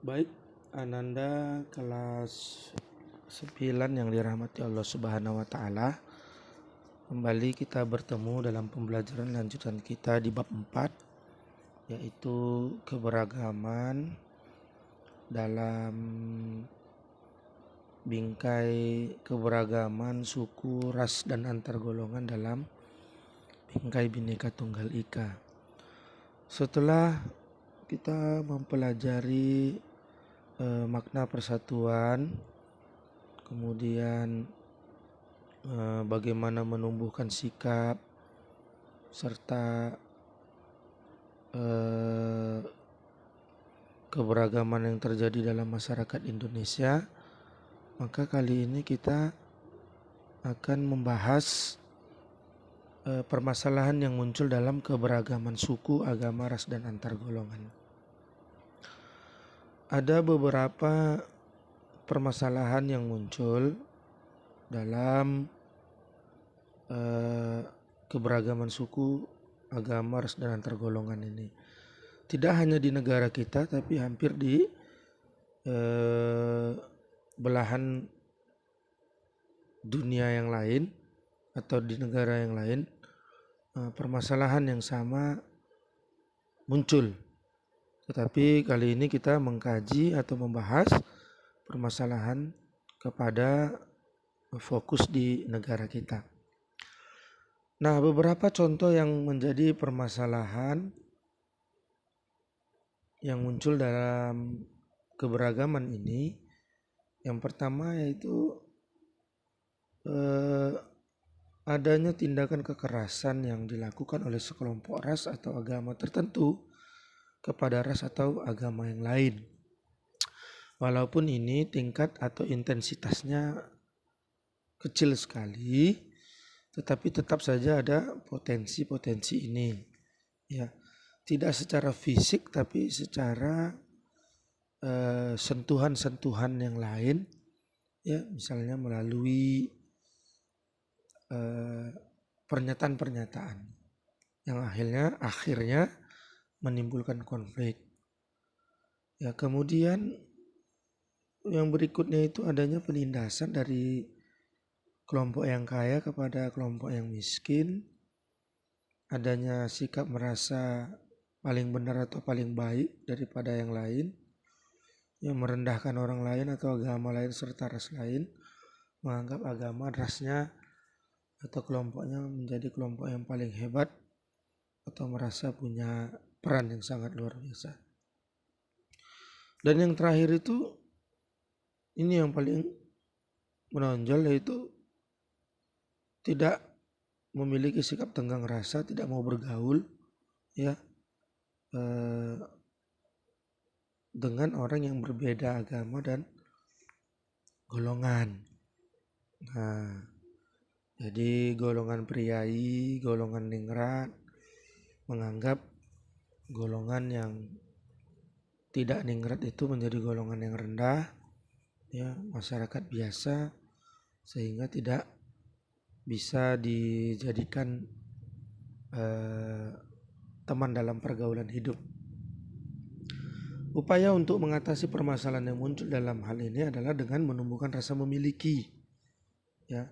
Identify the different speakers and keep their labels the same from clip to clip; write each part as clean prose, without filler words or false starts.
Speaker 1: Baik, Ananda kelas 9 yang dirahmati Allah Subhanahu wa taala. Kembali kita bertemu dalam pembelajaran lanjutan kita di bab 4, yaitu keberagaman dalam bingkai keberagaman suku, ras, dan antar golongan dalam bingkai Bhinneka Tunggal Ika. Setelah kita mempelajari makna persatuan, kemudian bagaimana menumbuhkan sikap, serta keberagaman yang terjadi dalam masyarakat Indonesia, maka kali ini kita akan membahas permasalahan yang muncul dalam keberagaman suku, agama, ras, dan antar golongan. Ada beberapa permasalahan yang muncul dalam keberagaman suku, agama, ras, dan antar golongan ini. Tidak hanya di negara kita, tapi hampir di belahan dunia yang lain atau di negara yang lain, permasalahan yang sama muncul. Tetapi kali ini kita mengkaji atau membahas permasalahan kepada fokus di negara kita. Nah, beberapa contoh yang menjadi permasalahan yang muncul dalam keberagaman ini, yang pertama yaitu adanya tindakan kekerasan yang dilakukan oleh sekelompok ras atau agama tertentu kepada ras atau agama yang lain. Walaupun ini tingkat atau intensitasnya kecil sekali, tetapi tetap saja ada potensi-potensi ini. Ya, tidak secara fisik tapi secara sentuhan-sentuhan yang lain, ya, misalnya melalui pernyataan-pernyataan yang akhirnya menimbulkan konflik. Ya, kemudian yang berikutnya itu adanya penindasan dari kelompok yang kaya kepada kelompok yang miskin, adanya sikap merasa paling benar atau paling baik daripada yang lain, yang merendahkan orang lain atau agama lain serta ras lain, menganggap agama, rasnya atau kelompoknya menjadi kelompok yang paling hebat atau merasa punya peran yang sangat luar biasa. Dan yang terakhir itu, ini yang paling menonjol, yaitu tidak memiliki sikap tenggang rasa, tidak mau bergaul, ya, dengan orang yang berbeda agama dan golongan. Nah, jadi golongan priai, golongan ningrat menganggap golongan yang tidak ningrat itu menjadi golongan yang rendah, ya, masyarakat biasa, sehingga tidak bisa dijadikan teman dalam pergaulan hidup. Upaya untuk mengatasi permasalahan yang muncul dalam hal ini adalah dengan menumbuhkan rasa memiliki, ya,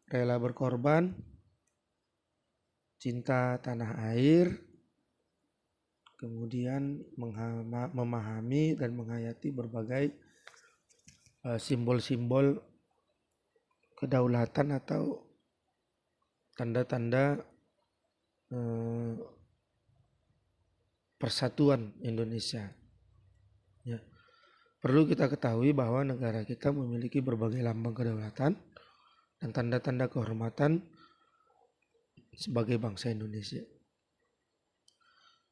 Speaker 1: rela berkorban, cinta tanah air, kemudian memahami dan menghayati berbagai simbol-simbol kedaulatan atau tanda-tanda persatuan Indonesia. Ya. Perlu kita ketahui bahwa negara kita memiliki berbagai lambang kedaulatan dan tanda-tanda kehormatan sebagai bangsa Indonesia.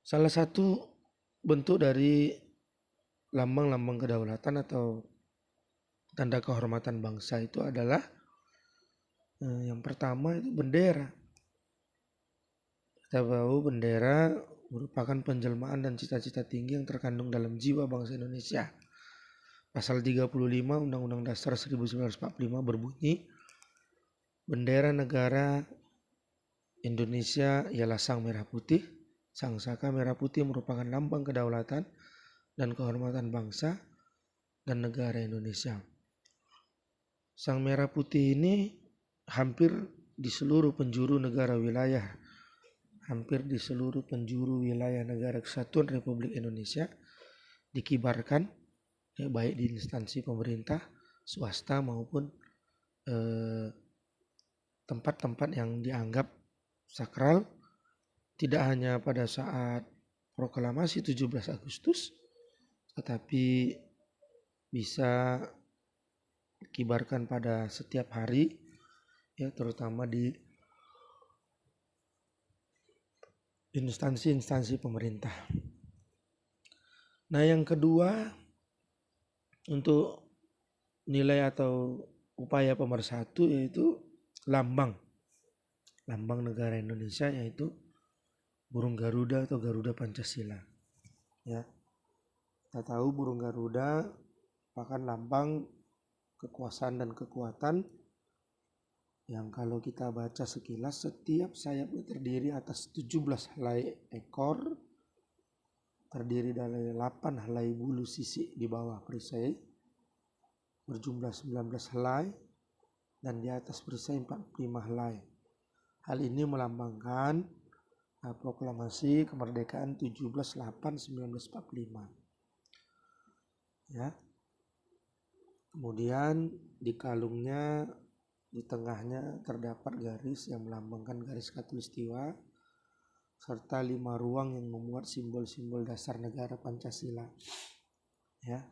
Speaker 1: Salah satu bentuk dari lambang-lambang kedaulatan atau tanda kehormatan bangsa itu adalah yang pertama itu bendera. Kita tahu bendera merupakan penjelmaan dan cita-cita tinggi yang terkandung dalam jiwa bangsa Indonesia. Pasal 35 Undang-Undang Dasar 1945 berbunyi, bendera negara Indonesia ialah sang merah putih. Sang saka merah putih merupakan lambang kedaulatan dan kehormatan bangsa dan negara Indonesia. Sang merah putih ini hampir di seluruh penjuru negara wilayah, hampir di seluruh penjuru wilayah negara Kesatuan Republik Indonesia dikibarkan, ya, baik di instansi pemerintah, swasta maupun tempat-tempat yang dianggap sakral, tidak hanya pada saat proklamasi 17 Agustus, tetapi bisa dikibarkan pada setiap hari, ya, terutama di instansi-instansi pemerintah. Nah, yang kedua, untuk nilai atau upaya pemersatu yaitu lambang negara Indonesia, yaitu burung Garuda atau Garuda Pancasila. Ya, kita tahu burung Garuda merupakan lambang kekuasaan dan kekuatan yang kalau kita baca sekilas, setiap sayapnya terdiri atas 17 helai ekor, terdiri dari 8 helai bulu sisik di bawah perisai berjumlah 19 helai, dan di atas perisai 45 helai. Hal ini melambangkan proklamasi kemerdekaan 17/8/1945. Ya. Kemudian di kalungnya, di tengahnya terdapat garis yang melambangkan garis khatulistiwa serta 5 ruang yang memuat simbol-simbol dasar negara Pancasila. Ya.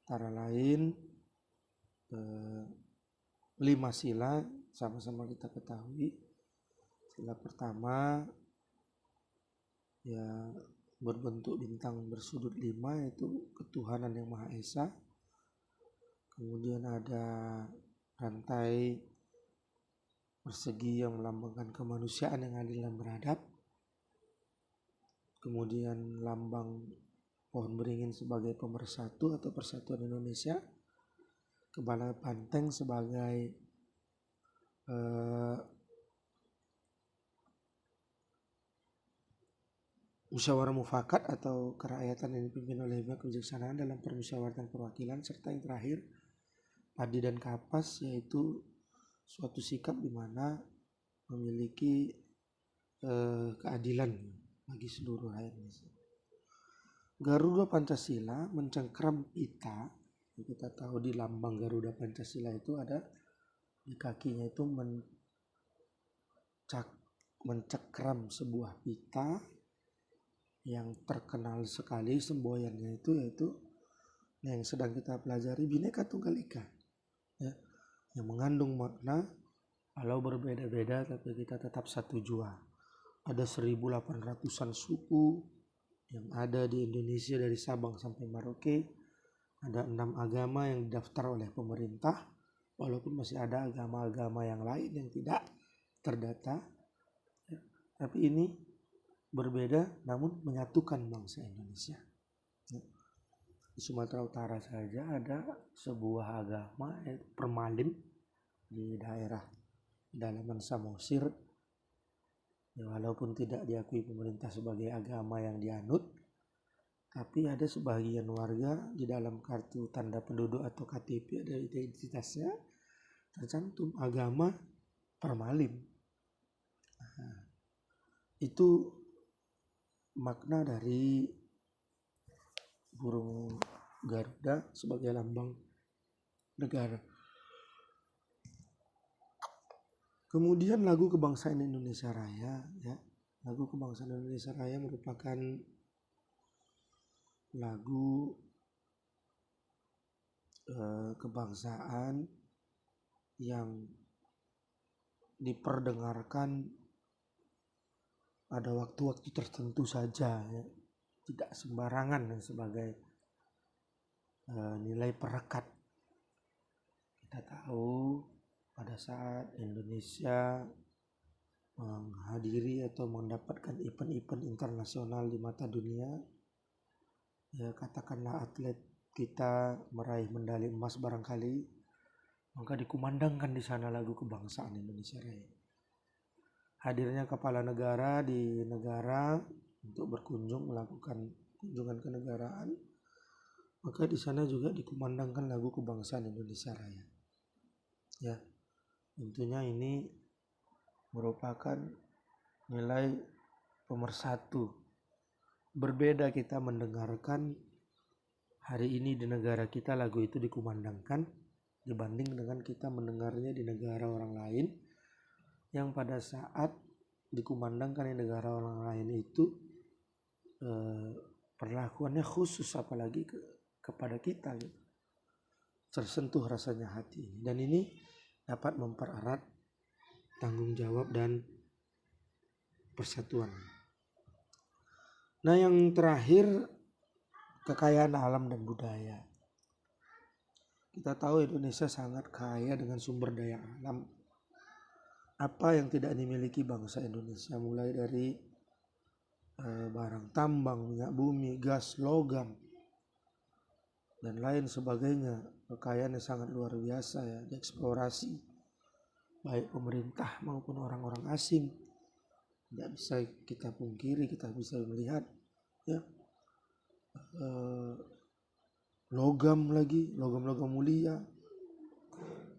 Speaker 1: Antara lain 5 sila sama-sama kita ketahui. Sila pertama, ya, berbentuk bintang bersudut 5, yaitu ketuhanan yang Maha Esa. Kemudian ada rantai persegi yang melambangkan kemanusiaan yang adil dan beradab. Kemudian lambang pohon beringin sebagai pemersatu atau persatuan Indonesia. Kepala banteng sebagai musyawarah mufakat atau kerakyatan yang dipimpin oleh kebijaksanaan dalam permusyawaratan perwakilan, serta yang terakhir padi dan kapas, yaitu suatu sikap di mana memiliki keadilan bagi seluruh rakyat Indonesia. Garuda Pancasila mencengkram pita. Kita tahu di lambang Garuda Pancasila itu ada di kakinya itu mencekram sebuah pita yang terkenal sekali semboyannya itu, yaitu yang sedang kita pelajari, Bhinneka Tunggal Ika, ya, yang mengandung makna walau berbeda-beda tapi kita tetap satu jua. Ada 1.800-an suku yang ada di Indonesia dari Sabang sampai Merauke. Ada 6 agama yang didaftar oleh pemerintah, walaupun masih ada agama-agama yang lain yang tidak terdata, ya, tapi ini berbeda namun menyatukan bangsa Indonesia. Ya. Di Sumatera Utara saja ada sebuah agama, yaitu Permalin, di daerah Dalaman Samosir, ya, walaupun tidak diakui pemerintah sebagai agama yang dianut, tapi ada sebagian warga di dalam kartu tanda penduduk atau KTP, ada identitasnya tercantum agama Permalin. Nah, itu makna dari burung Garuda sebagai lambang negara. Kemudian lagu kebangsaan Indonesia Raya, ya. Lagu kebangsaan Indonesia Raya merupakan lagu kebangsaan yang diperdengarkan pada waktu-waktu tertentu saja, ya. Tidak sembarangan sebagai nilai perekat. Kita tahu pada saat Indonesia menghadiri atau mendapatkan event-event internasional di mata dunia, ya, katakanlah atlet kita meraih medali emas barangkali, maka dikumandangkan di sana lagu kebangsaan Indonesia Raya. Hadirnya kepala negara di negara untuk berkunjung, melakukan kunjungan kenegaraan, maka di sana juga dikumandangkan lagu kebangsaan Indonesia Raya. Ya, tentunya ini merupakan nilai pemersatu. Berbeda kita mendengarkan hari ini di negara kita lagu itu dikumandangkan dibanding dengan kita mendengarnya di negara orang lain yang pada saat dikumandangkan di negara orang lain itu perlakuannya khusus, apalagi kepada kita gitu. Tersentuh rasanya hati, dan ini dapat mempererat tanggung jawab dan persatuan. Nah, yang terakhir, kekayaan alam dan budaya. Kita tahu Indonesia sangat kaya dengan sumber daya alam. Apa yang tidak dimiliki bangsa Indonesia, mulai dari barang tambang, minyak bumi, gas, logam, dan lain sebagainya. Kekayaannya sangat luar biasa ya, dieksplorasi baik pemerintah maupun orang-orang asing. Tidak bisa kita pungkiri, kita bisa melihat ya, logam mulia,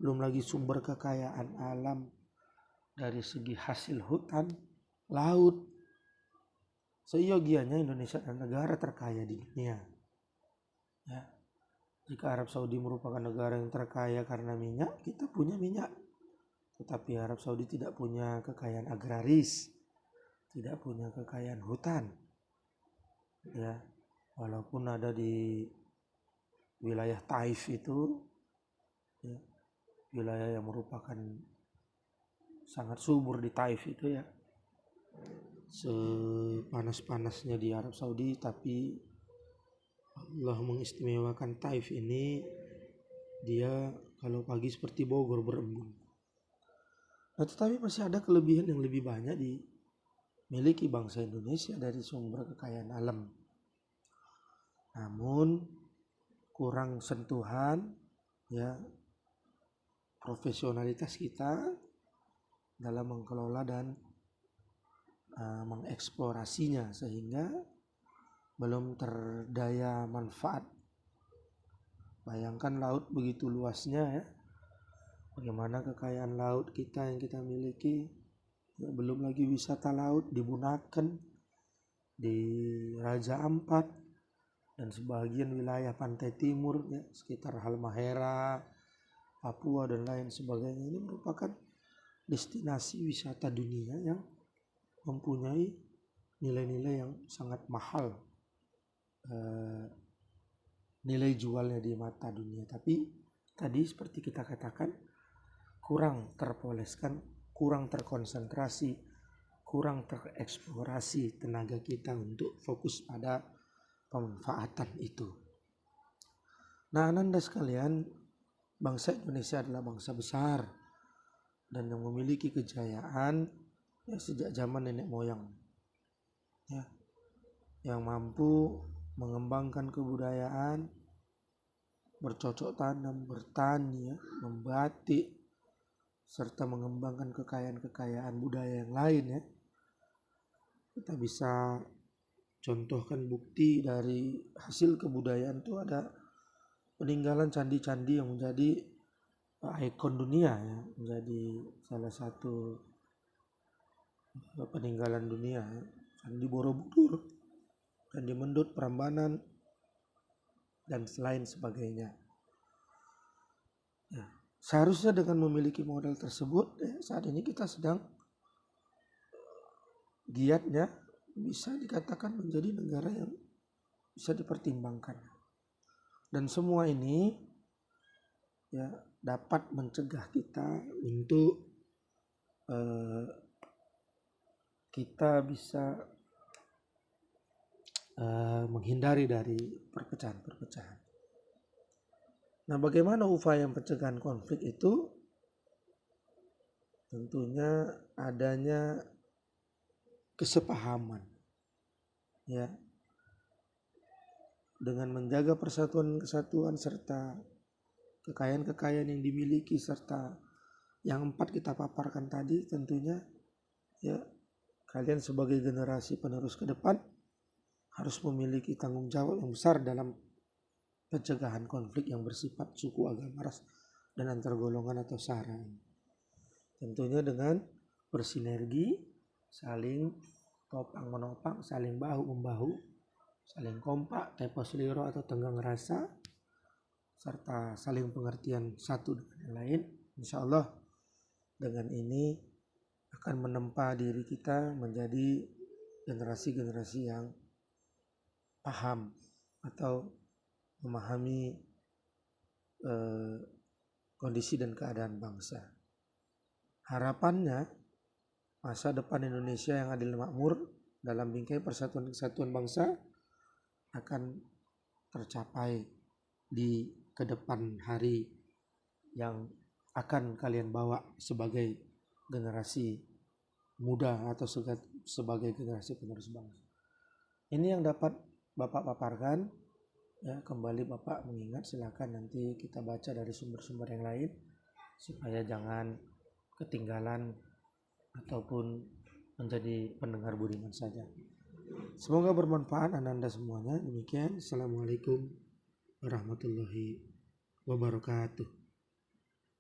Speaker 1: belum lagi sumber kekayaan alam dari segi hasil hutan, laut. Seyogianya Indonesia adalah negara terkaya di dunia. Ya. Jika Arab Saudi merupakan negara yang terkaya karena minyak, kita punya minyak. Tetapi Arab Saudi tidak punya kekayaan agraris, tidak punya kekayaan hutan. Ya, walaupun ada di wilayah Taif itu, ya, wilayah yang merupakan sangat subur di Taif itu ya, sepanas-panasnya di Arab Saudi, tapi Allah mengistimewakan Taif ini, dia kalau pagi seperti Bogor berembun. Nah, tetapi masih ada kelebihan yang lebih banyak dimiliki bangsa Indonesia dari sumber kekayaan alam. Namun kurang sentuhan ya profesionalitas kita dalam mengelola dan mengeksplorasinya, sehingga belum terdaya manfaat. Bayangkan laut begitu luasnya ya, bagaimana kekayaan laut kita yang kita miliki ya, belum lagi wisata laut di Bunaken, di Raja Ampat, dan sebagian wilayah pantai timur ya, sekitar Halmahera, Papua dan lain sebagainya. Ini merupakan destinasi wisata dunia yang mempunyai nilai-nilai yang sangat mahal, nilai jualnya di mata dunia. Tapi tadi seperti kita katakan, kurang terpoleskan, kurang terkonsentrasi, kurang tereksplorasi tenaga kita untuk fokus pada pemanfaatan itu. Nah, Ananda sekalian, bangsa Indonesia adalah bangsa besar dan yang memiliki kejayaan ya sejak zaman nenek moyang ya, yang mampu mengembangkan kebudayaan, bercocok tanam, bertani ya, membatik, serta mengembangkan kekayaan budaya yang lain ya. Kita bisa contohkan bukti dari hasil kebudayaan itu ada peninggalan candi-candi yang menjadi ikon dunia ya, menjadi salah satu peninggalan dunia ya. Candi Borobudur, Candi Mendut, Prambanan, dan lain sebagainya. Ya, seharusnya dengan memiliki modal tersebut ya, saat ini kita sedang giatnya bisa dikatakan menjadi negara yang bisa dipertimbangkan. Dan semua ini ya dapat mencegah kita untuk kita bisa menghindari dari perpecahan-perpecahan. Nah, bagaimana upaya pencegahan konflik itu? Tentunya adanya kesepahaman ya, dengan menjaga persatuan kesatuan serta kekayaan-kekayaan yang dimiliki, serta yang 4 kita paparkan tadi. Tentunya ya, kalian sebagai generasi penerus ke depan harus memiliki tanggung jawab yang besar dalam pencegahan konflik yang bersifat suku, agama, ras, dan antar golongan atau sara. Tentunya dengan bersinergi, saling topang menopang, saling bahu membahu, saling kompak, tepos liro atau tenggang rasa, serta saling pengertian satu dengan yang lain. Insya Allah dengan ini akan menempa diri kita menjadi generasi-generasi yang paham atau memahami kondisi dan keadaan bangsa. Harapannya masa depan Indonesia yang adil dan makmur dalam bingkai persatuan kesatuan bangsa akan tercapai di kedepan hari yang akan kalian bawa sebagai generasi muda atau sebagai generasi penerus bangsa. Ini yang dapat Bapak paparkan. Ya, kembali Bapak mengingat, silakan nanti kita baca dari sumber-sumber yang lain supaya jangan ketinggalan ataupun menjadi pendengar budiman saja. Semoga bermanfaat Anda semuanya. Demikian, Assalamualaikum warahmatullahi wabarakatuh.